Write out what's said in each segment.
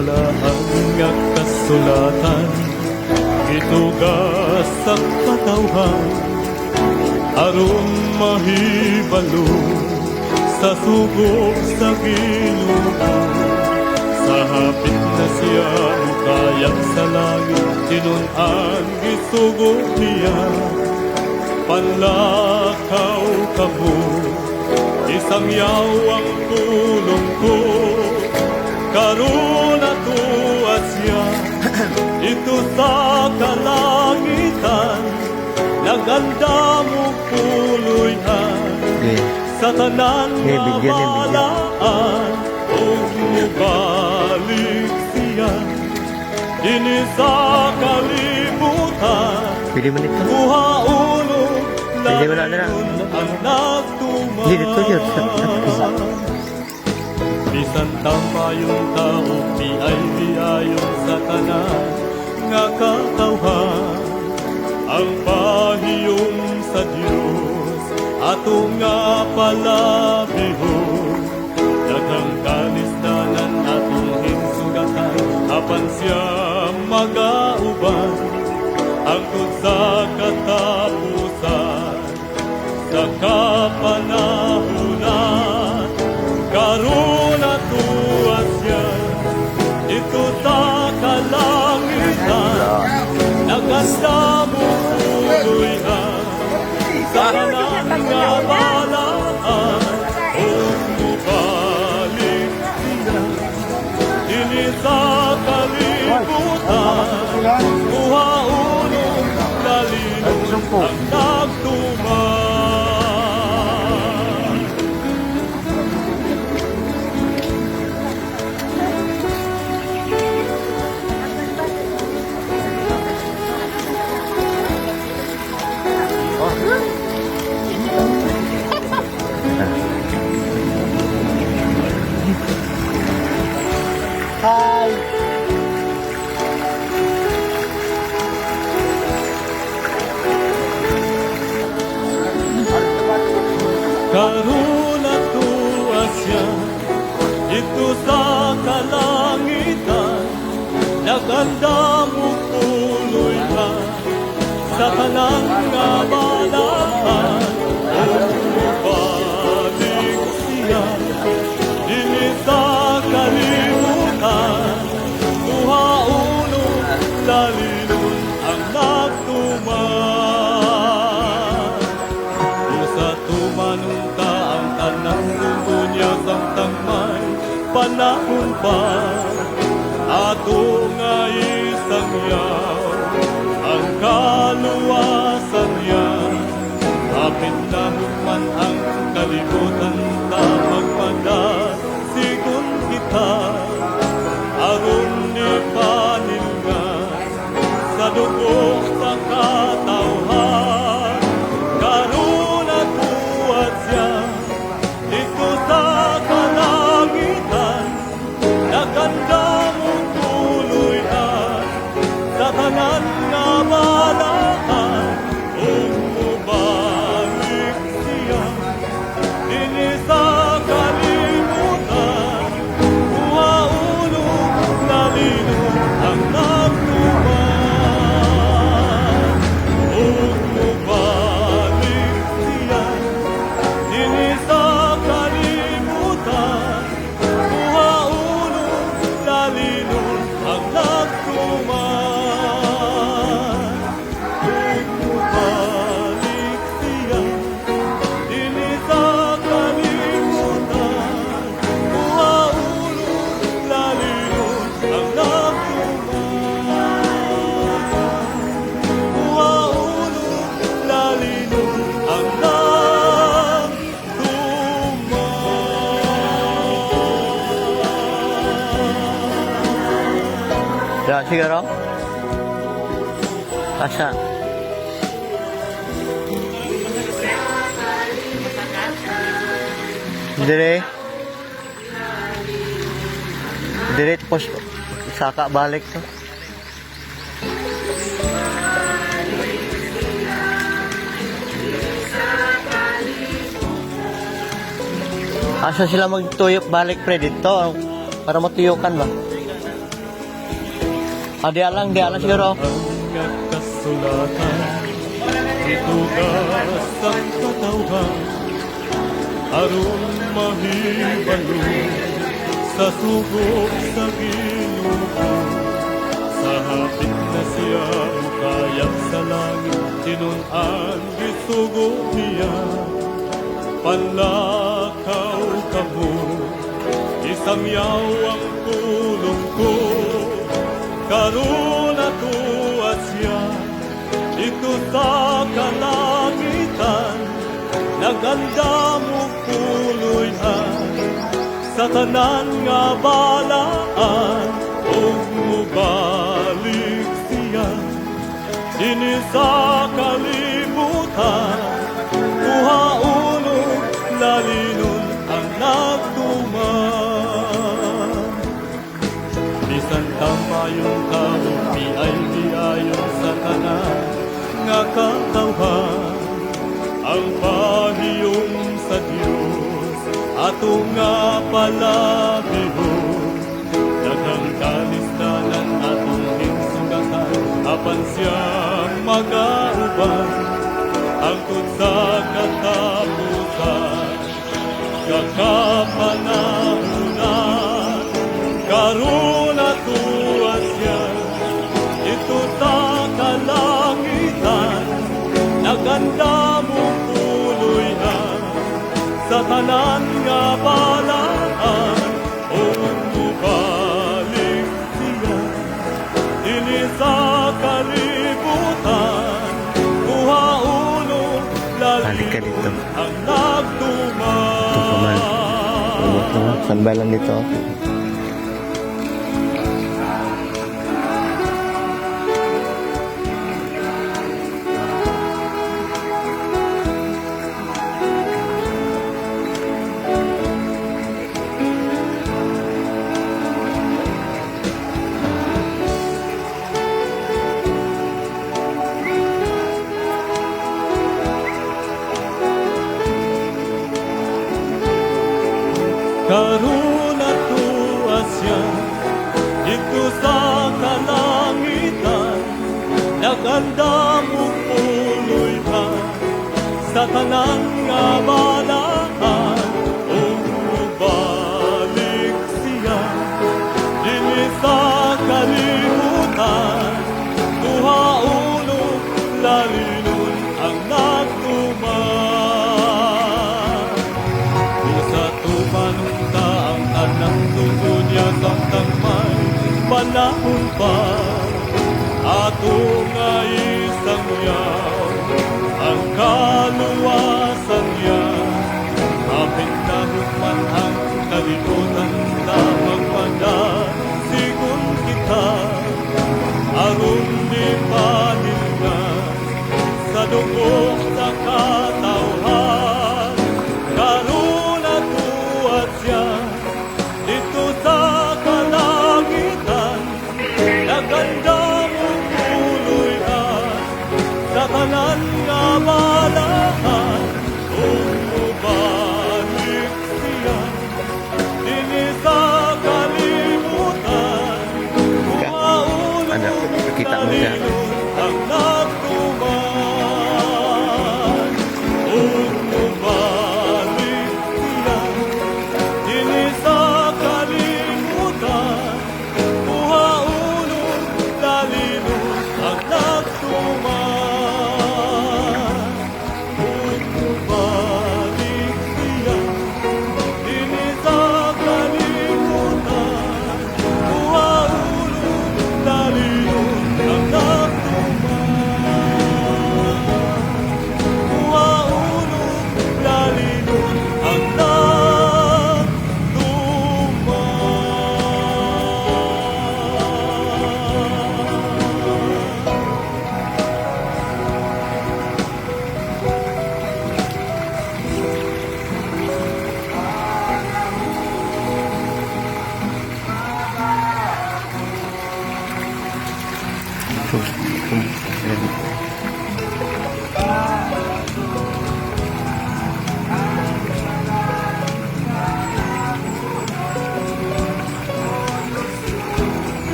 balaan nga kasulatan, itugas sa katawhan, aron mahibalo sa sugod sa Ginoo. Sa hapit na siya mukayang sa langit, tinun-an gisugod niya. Panlakaw kamo, isangyaw ang pulong ko, karon atuas siya ito sa kalangitan, naganda mo puloy-an sa tanan nga balaan, o mubalik siya dini sa kalibutan. Pili mo nito. Kuha ulo Pili mo na na. ang nagtuman. Hindi dito yun. Bisan tamayong tao, biay-biayon sa tanan nga katawhan, ang pahiyom sa Diyos ato nga palabihon. Daghang kanisdanan atong hinsugatan, apan siya magauban hangtod sa katapusan. Sa kapanahunan, karon atuas siya ito sa kalangitan, naganda mo puloy-an sa tanan nga balaan, o mubalik siya dili sa kalibutan. Kuha unong lalino ang nagtuman. Hi! Karon atuas siya ito sa kalangitan, naganda mo puloy-an sa tanan nga balaan, o mubalik siya dili sa kalibutan. Kuha unong lalinon ang nagtuman. Usa tumanong ka ang tanang lubunya samtang may panahon pa, ato nga isangyaw ang kaluwasan niya. Hapit na man ang kalibutan, ta magpadasigon kita, aron ni panilngan sa dugo sa katawhan. Karon atuas siya dito sa kalangitan, naganda mo puloy-an sa tanan nga balaan, o mubalik siya dini sa kalibutan. Kuha unong lalino ang nagtuman, o mubalik siya dini sa kalibutan. Kuha unong lalino ang nagtuman, o mubalik siya dini sa kalibutan. Kuha unong lalino ang nagtuman, kuha unong lalino ang nagtuman. Ya, siguro? Asa? Dire. Dire pos saka balik to. Asa sila magtuyok balik pre dito para matuyukan ba? Di lang siguro. Ang kasulatan, itugas ang katawhan, aron mahibalo sa sugok sa Ginoo. Sa hapit na siya kayak sa langit, tinunan gisugo niya. Panlakaw ka mo, isang yaw ang tulong ko. Karon ako at siya, ito sa kalangitan, naganda mo puloy-an, sa tanan nga balaan, o mubalik siya. Dini sa kalibutan, uhaunong lalinon ang nagtuman. Bisan tamayong tao, piay-piayon sa tanan nga katawhan, ang pahiyong sa Diyos, ato nga palabihon. Daghang kalistanan atong hinsugatan, apan siyang magauban, hangtod sa katapusan, kakapanahunan. Karon ato siya, ito sa kalangitan, naganda mo puloy-an, sa tanan nga balaan, o mubalik siya. Dili sa kalibutan, uhaunong Balik ka lalim dito. ang nagtuman. Sanbalan dito. Karon ato asya, ito sa kalangitan, naganda mo puloy-an, sa tanan nga balaan, o mubalik siya. Dili sa kalibutan, uhaunong lalinon ang nagtuman. Sa tumanunta ang tanang tugod niya samtang may panahon pa, ato nga isang yaw ang kaluwasan niya. Kapit na hukman ang kalikutan na magpanasigon kita, aron di paningan sa dugok sa katawhan. Karon ato at siya, dito sa kalangitan, naganda mo puloy-an, sa tanan nga balaan, o mubalik siya. Dini sa kalibutan, Ano, kita mo siya. ang nagtuman. O mubalik siya. Dini sa kalibutan, uhaunong lalinon ang nagtuman. O mubalik siya. Dini sa kalibutan, uhaunong lalinon ang nagtuman. Uhaunong lalinon ang nagtuman.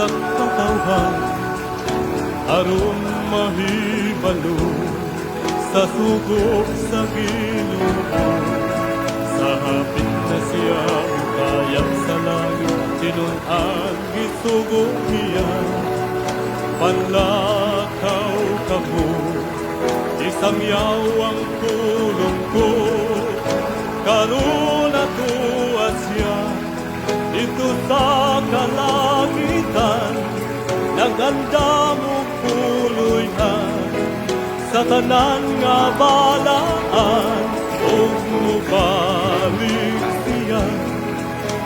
sa katawan aron mahibalo sa sugo sa Ginoo. Sa hapit na siya kayang sa langit tinunan gisugo niya. Panlakaw kamo isang yawang pulong ko karon atuwa siya dito sa kalangitan. Naganda mo puloy ka sa tanan nga balaan ug mubalik siya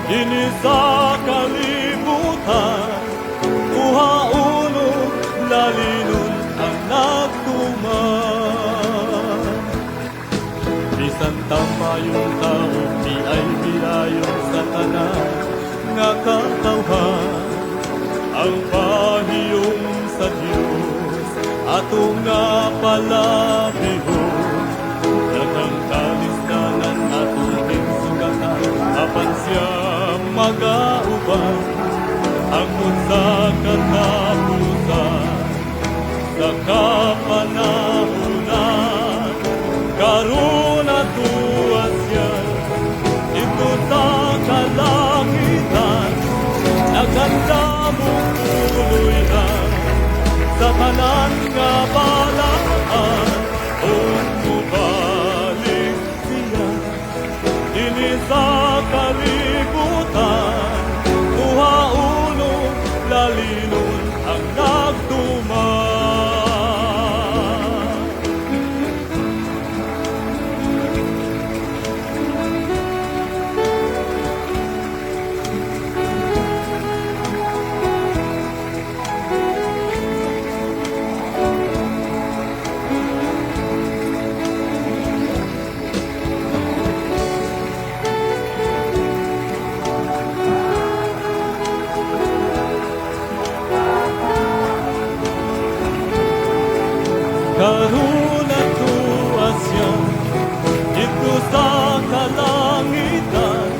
dinhi sa kalibutan. Uhaon lalinon ang nagtuman. Bisan tamayong tao di ay bilayon sa tanan nga katawhan. Ang pahiyong sa Diyos atong napalabihon. Daghang kalisdanan atong ginsugatan apan siya magauban. Angkon sa katapusan sa kapanahunan karon atuwa siya dito sa kalangitan. Naganda mo puloy na sa tanan nga balaan ug mubalik siya dinhi sa kalibutan. Uhaon lalinon ang nagtuman. Karon atuwa siya dito sa kalangitan.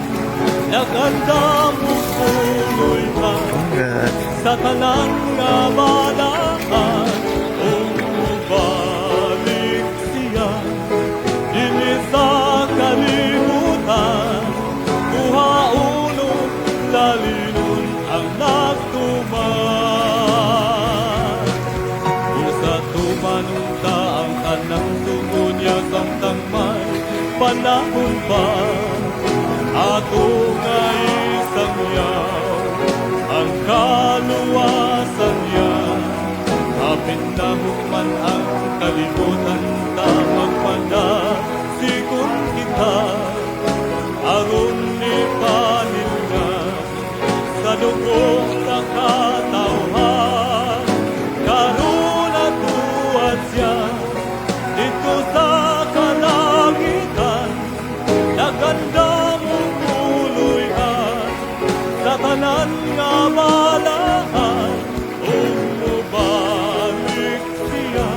Naganda mo puloy pa sa tanan nga balaan ug mubalik siya dinhi sa kalibutan. Uhaon lalinon ang nagtuman. Usa tumanunta ang tanang tubo niya samtang may panahon pa. Ato nga isang yaw ang kaluwasan niya. Hapit na man ang kalibutan tamang panasigon kita. Aron ni paninga sa dugong nakatawhan. Karon atuwa siya dito sa kalangitan. Naganda mo puloy sa tanan nga balaan ug mubalik siya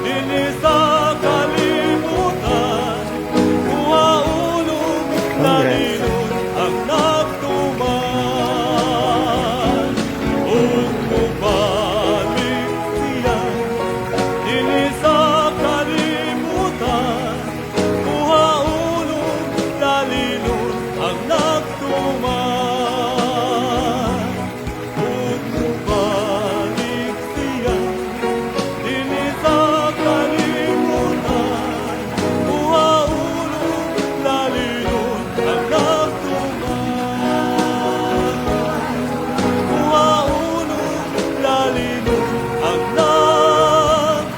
dinhi sa kalibutan. Uhaon lalinon ang nagtuman ug mubalik siya dinhi sa kalibutan. Uhaon lalinon ang nagtuman ug mubalik siya dinhi sa kalibutan. Uhaon lalinon ang nagtuman. Uhaon lalinon ang nagtuman.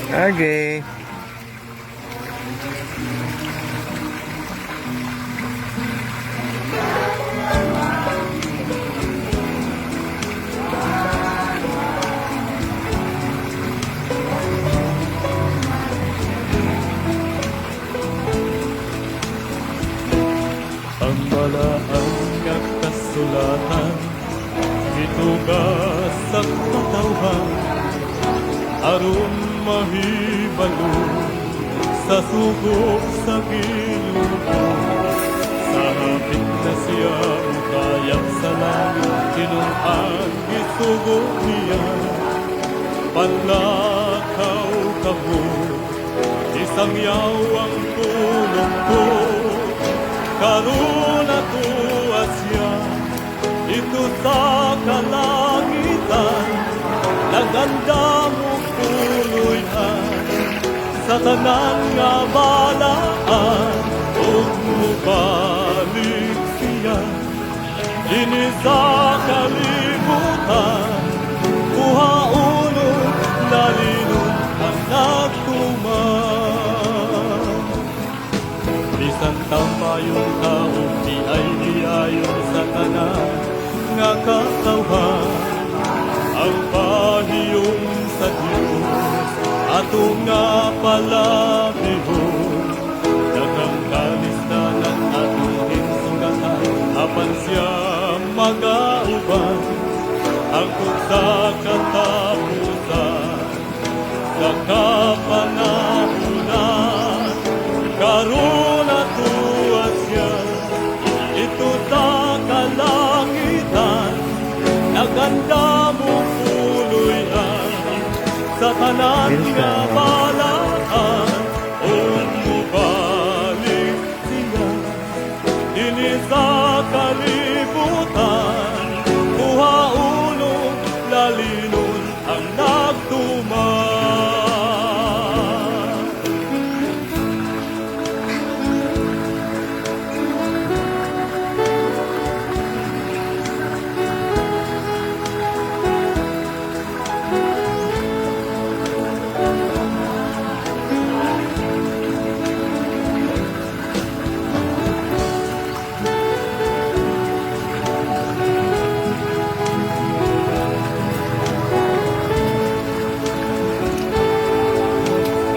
Okay. Ang malaan nga kasulatan ka sa katawhan aron mahibalo sa sugo sa gilugo sa hapit na siya kayak sa langit kinungan isugo niya panlakaw ka mo isang yawang tulong ko karuna tuwa siya ito sa kalangitan naganda mo puloyan sa tanan nga balaan ug mubalik siya dini sa kalibutan kuhauno nalinon ang nagtuman bisan tamayong tao di ay diayon sa tanan nga katawhan ang pahiyong sa Diyos ato nga palabihon daghang kalisdanan atong hinsugatan apan siya magauban angkot sa katapusan sa kapanahunan karuna tuwa siya ito sa kalangitan naganda mo puloyan sa tanan nga balaan o mubalik siya dini sa kalibutan kuhauno lalinon ang nagtuman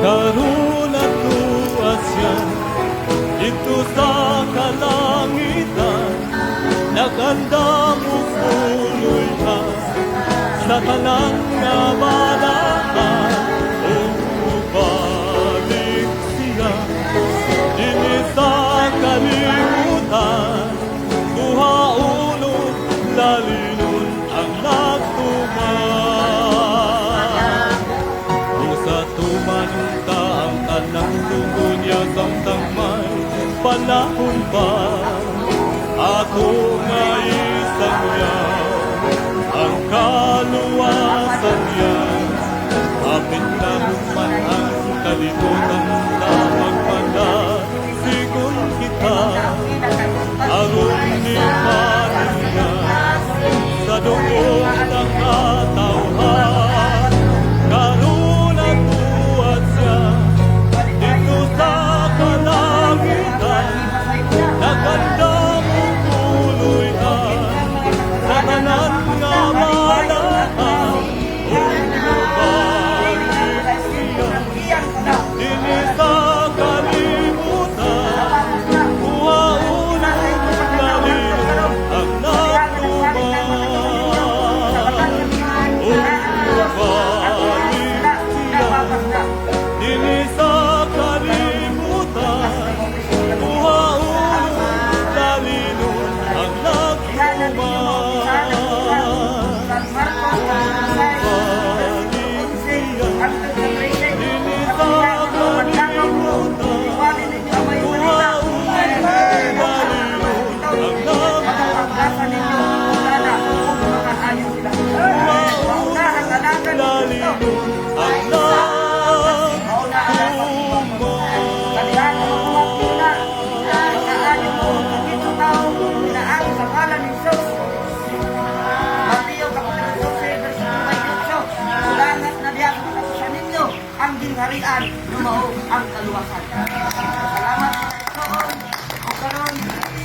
karuna tuwa siya ito sa kalangitan naganda mo puloy ka sa tanan nga balaan o balik siya dini sa kalibutan kuhauno lalinon ang nagtuman kung sa tumanunta ang tanang sugo niya samtang may panahon pa ato nga isang yaw ang kaluwasan niya apit na man ang kalimutan na magpanasigon kita aron ni Maria sa dugo ng katawhan karuna tuwad siya dito sa kalangitan naganda mo puloyan sa tanan nga balaan o mabalik siya dini sa kalibutan kuhauno lalinon ang nagtuman o mabalik siya dini sa kalibutan kuhauno lalinon ang nagtuman mabalik siya dini sa kalibutan kuhauno lalinon ang ang gingharian, lumao ang kaluwasan. Salamat sa Panginoon. O karon,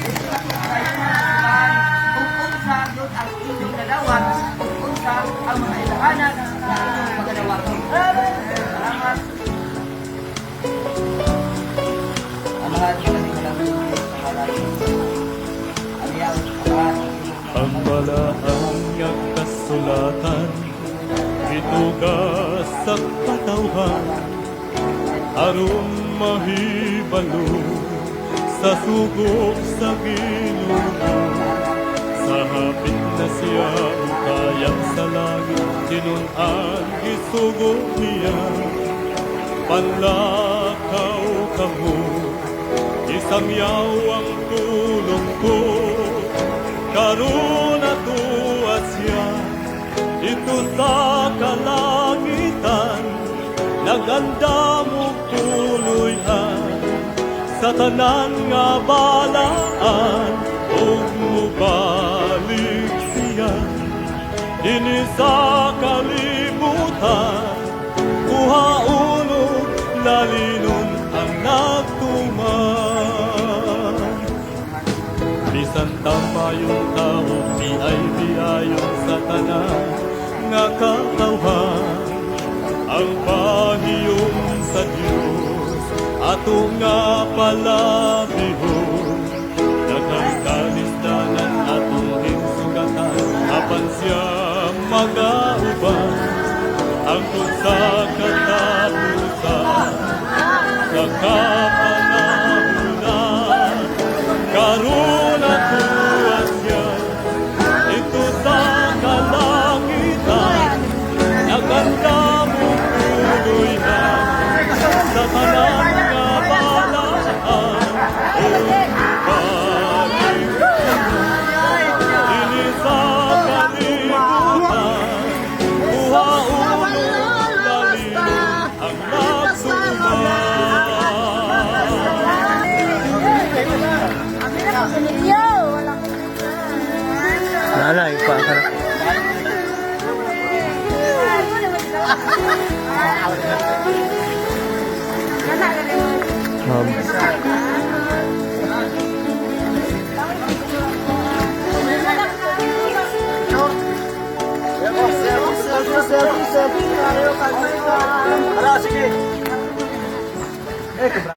ito na po tayo na kung unsa yun ang inyong nadawan, kung unsa ang mga ilahanan na inyong magadawan. Salamat. Amahan ko na ito lang sa kalan. Ang iyang amahan. ang balaang niyang kasulatan sa katawhan aron mahibalo sa sugok sa Ginoo. Sa hapit na siya kayang sa langit kinun-an gisugo niya. Panlakaw kamo isangyaw ang tulong ko karon atuwa siya ito sa kalangitan naganda mo tuloyan sa tanan nga balaan ug mubalik siya dinhi sa kalibutan uhaulog lalinon ang nagtuman bisan tamayong tao di ay biayon sa tanan nga katawhan ang pahiyom sa Dios ato nga palabihon daghang kalisdanan atong hinsugatan apan siya magauban hangtod sa katapusan sa kapanahunan karon atuwa siya ito sa kalangitan naganda mo tuloy na sa tanan nga balaan o balik dili sa kalibutan uhaulog lalinon ang nagsuman. Wala, ipa ka na. Selfie tayo, kalma ka. Sige.